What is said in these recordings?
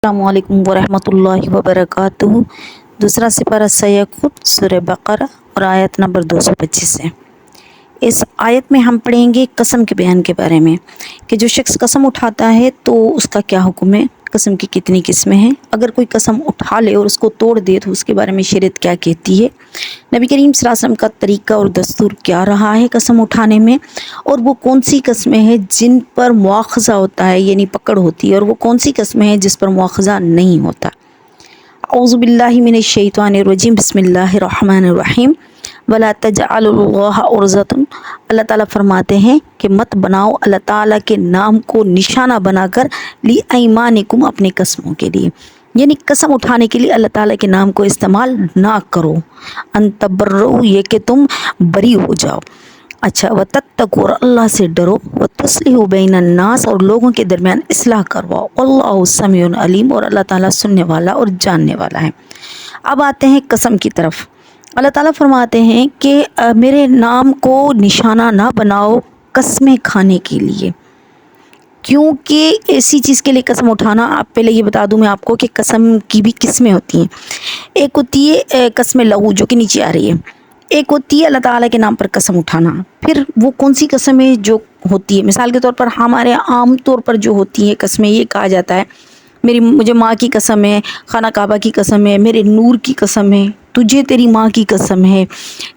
السلام علیکم ورحمۃ اللہ وبرکاتہ۔ دوسرا سپارہ سیکوت سورہ بقرہ اور آیت نمبر 225 ہے۔ اس آیت میں ہم پڑھیں گے قسم کے بیان کے بارے میں کہ جو شخص قسم اٹھاتا ہے تو اس کا کیا حکم ہے، قسم کی کتنی قسمیں ہیں، اگر کوئی قسم اٹھا لے اور اس کو توڑ دے تو اس کے بارے میں شریعت کیا کہتی ہے، نبی کریم صلی اللہ علیہ وسلم کا طریقہ اور دستور کیا رہا ہے قسم اٹھانے میں، اور وہ کون سی قسمیں ہیں جن پر مواخذہ ہوتا ہے یعنی پکڑ ہوتی ہے، اور وہ کون سی قسمیں ہیں جس پر مواخذہ نہیں ہوتا۔ اعوذ باللہ من الشیطان الرجیم، بسم اللہ الرحمن الرحیم۔ وَلَا تَجْعَلُوا اللَّهَ عُرْضَةً، اللہ تعالیٰ فرماتے ہیں کہ مت بناؤ اللہ تعالیٰ کے نام کو نشانہ بنا کر لِأَيْمَانِكُمْ، اپنی قسموں کے لیے، یعنی قسم اٹھانے کے لیے اللہ تعالیٰ کے نام کو استعمال نہ کرو۔ ان تبرؤ، یہ کہ تم بری ہو جاؤ۔ اچھا، وَتَتَّقُوا، اور اللہ سے ڈرو، وَتُصْلِحُوا بَيْنَ النَّاسِ، اور لوگوں کے درمیان اصلاح کرواؤ۔ اللہ سمیع علیم، اور اللہ تعالیٰ سننے والا اور جاننے والا ہے۔ اب آتے ہیں قسم کی طرف۔ اللہ تعالیٰ فرماتے ہیں کہ میرے نام کو نشانہ نہ بناؤ قسمیں کھانے کے لیے، کیونکہ ایسی چیز کے لیے قسم اٹھانا، آپ پہلے یہ بتا دوں میں آپ کو کہ قسم کی بھی قسمیں ہوتی ہیں۔ ایک ہوتی ہے قسم لغو جو کہ نیچے آ رہی ہے، ایک ہوتی ہے اللہ تعالیٰ کے نام پر قسم اٹھانا۔ پھر وہ کون سی قسم ہے جو ہوتی ہے، مثال کے طور پر ہمارے عام طور پر جو ہوتی ہیں قسمیں، یہ کہا جاتا ہے مجھے ماں کی قسم ہے، خانہ کعبہ کی قسم ہے، میرے نور کی قسم ہے، تجھے تیری ماں کی قسم ہے،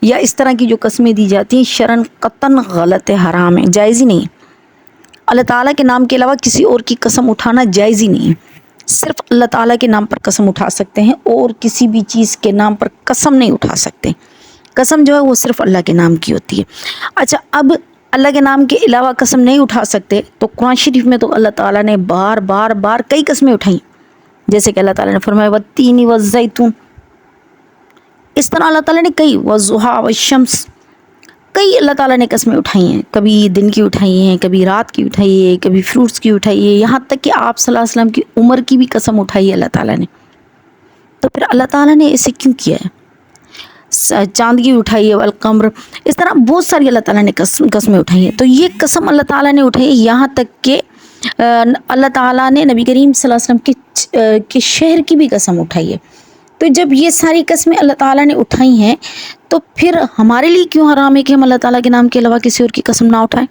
یا اس طرح کی جو قسمیں دی جاتی ہیں شرعاً قطعاً غلط ہے، حرام ہے، جائز ہی نہیں۔ اللہ تعالیٰ کے نام کے علاوہ کسی اور کی قسم اٹھانا جائز ہی نہیں ہے، صرف اللہ تعالیٰ کے نام پر قسم اٹھا سکتے ہیں، اور کسی بھی چیز کے نام پر قسم نہیں اٹھا سکتے۔ قسم جو ہے وہ صرف اللہ کے نام کی ہوتی ہے۔ اچھا، اب اللہ کے نام کے علاوہ قسم نہیں اٹھا سکتے تو قرآن شریف میں تو اللہ تعالیٰ نے بار بار کئی قسمیں اٹھائیں، جیسے کہ اللہ تعالیٰ نے فرمایا والتین والزیتون، اس طرح اللہ تعالیٰ نے کئی، والضحیٰ والشمس، کئی اللہ تعالیٰ نے قسمیں اٹھائی ہیں، کبھی دن کی اٹھائی ہیں، کبھی رات کی اٹھائی ہے، کبھی فروٹس کی اٹھائی ہے، یہاں تک کہ آپ صلی اللہ علیہ وسلم کی عمر کی بھی قسم اٹھائی ہے اللہ تعالیٰ نے۔ تو پھر اللہ تعالیٰ نے اسے کیوں کیا ہے؟ چاند کی اٹھائی ہے، والقمر، اس طرح بہت ساری اللہ تعالیٰ نے قسمیں اٹھائی ہیں۔ تو یہ قسم اللہ تعالیٰ نے اٹھائی ہے، یہاں تک کہ اللہ تعالیٰ نے نبی کریم صلی اللہ علیہ وسلم کے شہر کی بھی قسم اٹھائی ہے۔ تو جب یہ ساری قسمیں اللہ تعالیٰ نے اٹھائی ہیں تو پھر ہمارے لیے کیوں حرام ہے کہ ہم اللہ تعالیٰ کے نام کے علاوہ کسی اور کی قسم نہ اٹھائیں؟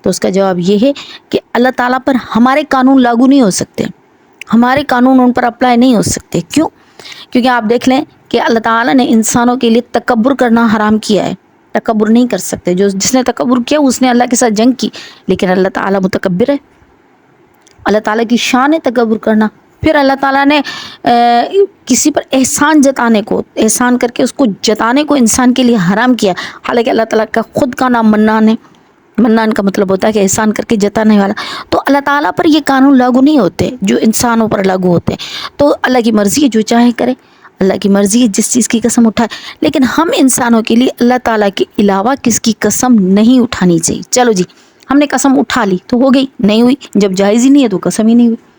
تو اس کا جواب یہ ہے کہ اللہ تعالیٰ پر ہمارے قانون لاگو نہیں ہو سکتے، ہمارے قانون ان پر اپلائی نہیں ہو سکتے۔ کیوں؟ کیونکہ آپ دیکھ لیں کہ اللہ تعالیٰ نے انسانوں کے لیے تکبر کرنا حرام کیا ہے، تکبر نہیں کر سکتے، جس نے تکبر کیا اس نے اللہ کے ساتھ جنگ کی، لیکن اللہ تعالیٰ متکبر ہے، اللہ تعالیٰ کی شان ہے تکبر کرنا۔ پھر اللہ تعالیٰ نے کسی پر احسان جتانے کو، احسان کر کے اس کو جتانے کو انسان کے لیے حرام کیا، حالانکہ اللہ تعالیٰ کا خود کا نام منان ہے، منان کا مطلب ہوتا ہے کہ احسان کر کے جتانے والا۔ تو اللہ تعالیٰ پر یہ قانون لاگو نہیں ہوتے جو انسانوں پر لاگو ہوتے ہیں۔ تو اللہ کی مرضی ہے، جو چاہے کرے، اللہ کی مرضی ہے جس چیز کی قسم اٹھائے، لیکن ہم انسانوں کے لیے اللہ تعالیٰ کے علاوہ کس کی قسم نہیں اٹھانی چاہیے۔ چلو جی، ہم نے قسم اٹھا لی تو ہو گئی، نہیں ہوئی، جب جائز ہی نہیں ہے تو قسم ہی نہیں ہوئی۔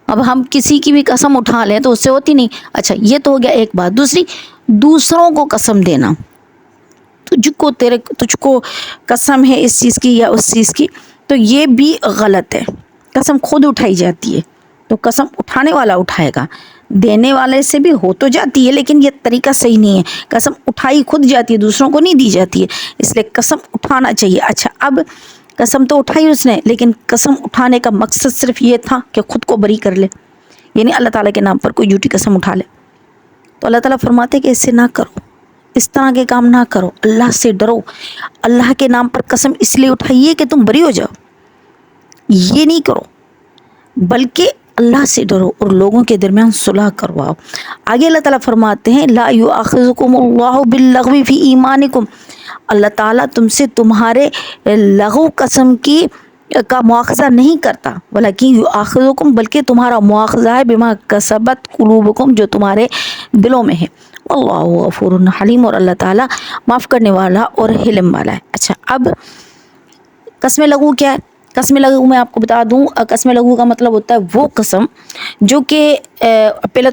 اب ہم کسی کی بھی قسم اٹھا لیں تو اس سے ہوتی نہیں۔ اچھا، یہ تو ہو گیا ایک بات۔ دوسری، دوسروں کو قسم دینا، تجھ کو قسم ہے اس چیز کی یا اس چیز کی، تو یہ بھی غلط ہے۔ قسم خود اٹھائی جاتی ہے تو قسم اٹھانے والا اٹھائے گا، دینے والے سے بھی ہو تو جاتی ہے لیکن یہ طریقہ صحیح نہیں ہے۔ قسم اٹھائی خود جاتی ہے، دوسروں کو نہیں دی جاتی ہے، اس لیے قسم اٹھانا چاہیے۔ اچھا، اب قسم تو اٹھائی اس نے، لیکن قسم اٹھانے کا مقصد صرف یہ تھا کہ خود کو بری کر لے، یعنی اللہ تعالیٰ کے نام پر کوئی جھوٹی قسم اٹھا لے۔ تو اللہ تعالیٰ فرماتے کہ ایسے نہ کرو، اس طرح کے کام نہ کرو، اللہ سے ڈرو۔ اللہ کے نام پر قسم اس لیے اٹھائیے کہ تم بری ہو جاؤ، یہ نہیں کرو، بلکہ اللہ سے ڈرو اور لوگوں کے درمیان صلح کرواؤ۔ آگے اللہ تعالیٰ فرماتے ہیں لا یؤاخذکم اللہ باللغو فی ایمانکم، اللہ تعالیٰ تم سے تمہارے لغو قسم کا مواخذہ نہیں کرتا، ولیکن یؤاخذکم، بلکہ تمہارا مواخذہ ہے بما کسبت قلوبکم، جو تمہارے دلوں میں ہے، اللہ غفور حلیم، اور اللہ تعالیٰ معاف کرنے والا اور حلم والا ہے۔ اچھا، اب قسم لغو کیا ہے؟ कसम लघु मैं आपको बता दूं, कसम लघु का मतलब होता है वो कसम जो कि पहले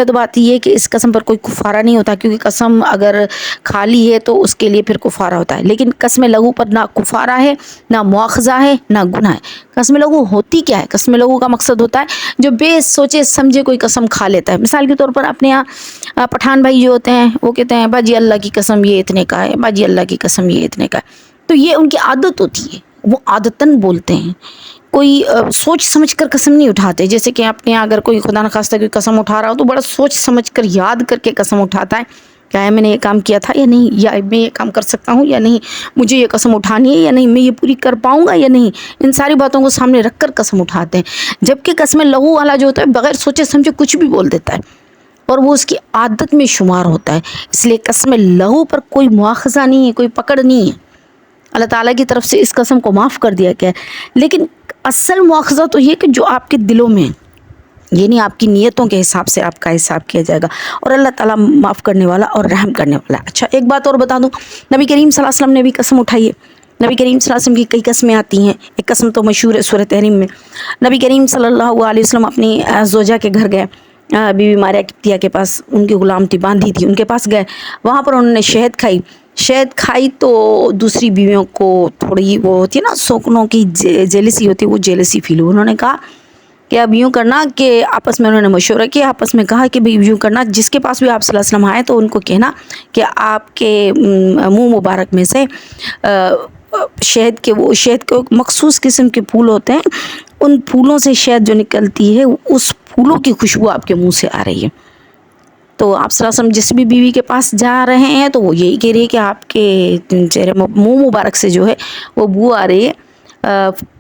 तो बात ये है कि इस कसम पर कोई कुफारा नहीं होता, क्योंकि कसम अगर खाली है तो उसके लिए फिर कुफारा होता है। लेकिन कसम लघु पर ना कुफारा है, ना मुआखजा है, ना गुनाह है। कसम लघु होती क्या है? कसम लघु का मकसद होता है जो बेसोचे समझे कोई कसम खा लेता है। मिसाल के तौर पर अपने यहाँ पठान भाई जो होते हैं वो कहते हैं बाजी अल्लाह की कसम ये इतने का है, बाजी अल्लाह की कसम ये इतने का है। तो ये उनकी आदत होती है, वो आदतन बोलते हैं, कोई सोच समझ कर कसम नहीं उठाते। जैसे कि अपने यहाँ अगर कोई खुदा न खास्ता कोई कसम उठा रहा हो तो बड़ा सोच समझ कर याद करके कसम उठाता है, क्या है मैंने ये काम किया था या नहीं, या मैं ये काम कर सकता हूँ या नहीं, मुझे ये कसम उठानी है या नहीं, मैं ये पूरी कर पाऊँगा या नहीं, इन सारी बातों को सामने रख कर कसम उठाते हैं। जबकि कसम लघु वाला जो होता है बगैर सोचे समझे कुछ भी बोल देता है और वो उसकी आदत में शुमार होता है। इसलिए कसम लघु पर कोई मुआखजा नहीं है, कोई पकड़ नहीं है। अल्लाह ताला की तरफ से इस कसम को माफ़ कर दिया गया है। लेकिन असल मुआखजा तो ये कि जो आपके दिलों में, ये नहीं आपकी नीयतों के हिसाब से आपका हिसाब किया जाएगा, और अल्लाह ताला माफ़ करने वाला और रहम करने वाला। अच्छा, एक बात और बता दूं, नबी करीम सल्लल्लाहु अलैहि वसल्लम ने भी कसम उठाई है। नबी करीम सल्लल्लाहु अलैहि वसल्लम की कई कस्में आती हैं। एक कसम तो मशहूर है सूरह तहरीम में। नबी करीम सल्लल्लाहु अलैहि वसल्लम अपनी ज़ौजा के घर गए, बीबी मारिया किप्तिया के पास, उनकी गुलाम थी, बांधी थी, उनके पास गए। वहाँ पर उन्होंने शहद खाई तो दूसरी बीवियों को थोड़ी वो होती है ना, शौकनों की जेलसी होती है, वो जेलसी फील हुई। उन्होंने कहा कि अब यूँ करना कि आपस में उन्होंने मशवरा किया, आपस में कहा कि भाई यूँ करना, जिसके पास भी आप सल्लल्लाहु अलैहि वसल्लम आए तो उनको कहना कि आपके मुंह मुबारक में से शहद के मखसूस किस्म के फूल होते हैं, उन फूलों से शहद जो निकलती है उस फूलों की खुशबू आपके मुंह से आ रही है। तो आप सल्लल्लाहु अलैहि वसल्लम जिस भी बीवी के पास जा रहे हैं तो वो यही कह रही है कि आपके चेहरे मुंह मुबारक से जो है वो बू आ रही है,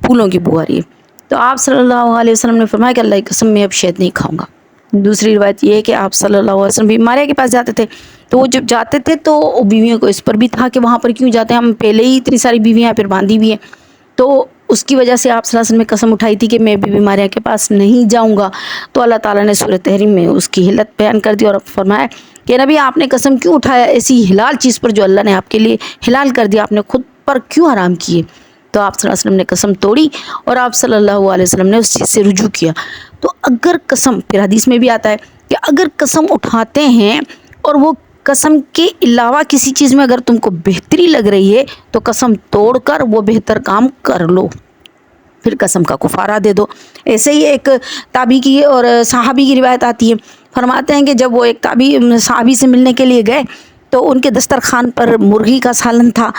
फूलों की बू आ रही है। तो आप सल्लल्लाहु अलैहि वसल्लम ने फरमाया कि अल्लाह की कसम मैं अब शहद नहीं खाऊंगा। दूसरी रिवायत ये है कि आप सल्लल्लाहु अलैहि वसल्लम बीवी मारिया के पास जाते थे, तो वो जब जाते थे तो बीवियों को इस पर भी था कि वहाँ पर क्यों जाते हैं, हम पहले ही इतनी सारी बीवियाँ फिर बांधी भी हैं। तो उसकी वजह से आप सल्लल्लाहु अलैहि वसल्लम ने कसम उठाई थी कि मैं बीबी मारिया के पास नहीं जाऊंगा। तो अल्लाह ताला ने सूरह तहरीम में उसकी हिलत बयान कर दी और फरमाया कि नबी आपने कसम क्यों उठाया ऐसी हिलाल चीज़ पर जो अल्लाह ने आपके लिए हिलाल कर दिया, आपने खुद पर क्यों हराम किए। तो आप सल्लल्लाहु अलैहि वसल्लम ने कसम तोड़ी और आप सल्लल्लाहु अलैहि वसल्लम ने उस चीज़ से रुजू किया। तो अगर कसम, फिर हदीस में भी आता है कि अगर कसम उठाते हैं और वो कसम के अलावा किसी चीज़ में अगर तुमको बेहतरी लग रही है तो कसम तोड़कर वो बेहतर काम कर लो, फिर कसम का कुफारा दे दो। ऐसे ही एक ताबी की और सहाबी की रिवायत आती है। फरमाते हैं कि जब वो एक ताबी सहाबी से मिलने के लिए गए तो उनके दस्तरखान पर मुर्गी का सालन था।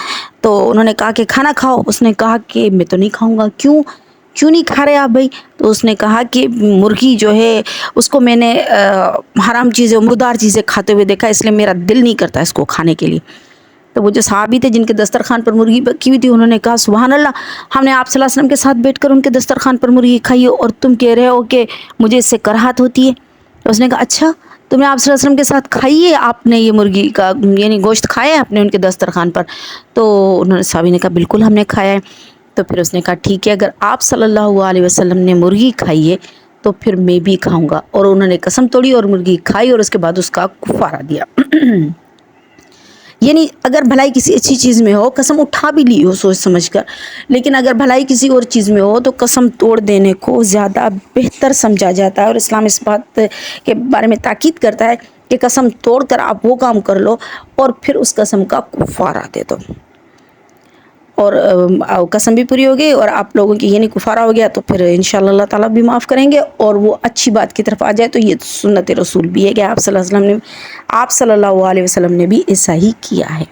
तो उन्होंने कहा कि खाना खाओ। उसने कहा कि मैं तो नहीं खाऊंगा। क्यों नहीं खा रहे आप भाई? तो उसने कहा कि मुर्गी जो है उसको मैंने हराम चीज़ें, मुर्दार चीज़ें खाते हुए देखा, इसलिए मेरा दिल नहीं करता इसको खाने के लिए। तो वो जो सहाबी थे जिनके दस्तरखान पर मुर्गी पकी हुई थी, उन्होंने कहा सुभान अल्लाह, हमने आप सल्लल्लाहु अलैहि वसल्लम के साथ बैठकर उनके दस्तरखान पर मुर्गी खाई है और तुम कह रहे हो कि मुझे इससे कराहत होती है। तो उसने कहा अच्छा, तुमने आप सल्लल्लाहु अलैहि वसल्लम के साथ खाई है, आपने ये मुर्गी का यानी गोश्त खाया है आपने उनके दस्तरखान पर? तो उन्होंने सहाबी ने कहा बिल्कुल हमने खाया है। तो फिर उसने कहा ठीक है, अगर आप सल्लल्लाहु अलैहि वसल्लम ने मुर्गी खाई है तो फिर मैं भी खाऊंगा। और उन्होंने कसम तोड़ी और मुर्गी खाई और उसके बाद उसका कुफारा दिया। यानी अगर भलाई किसी अच्छी चीज़ में हो, कसम उठा भी ली हो सोच समझकर, लेकिन अगर भलाई किसी और चीज़ में हो तो कसम तोड़ देने को ज़्यादा बेहतर समझा जाता है। और इस्लाम इस बात के बारे में ताकीद करता है कि कसम तोड़कर आप वो काम कर लो और फिर उस कसम का कुफारा दे दो। और कसम भी पूरी हो गई और आप लोगों की यानी कुफारा हो गया, तो फिर इंशाअल्लाह अल्लाह ताला भी माफ़ करेंगे और वो अच्छी बात की तरफ आ जाए। तो ये सुन्नत रसूल भी है कि आप सल्लल्लाहु अलैहि वसल्लम ने भी ऐसा ही किया है।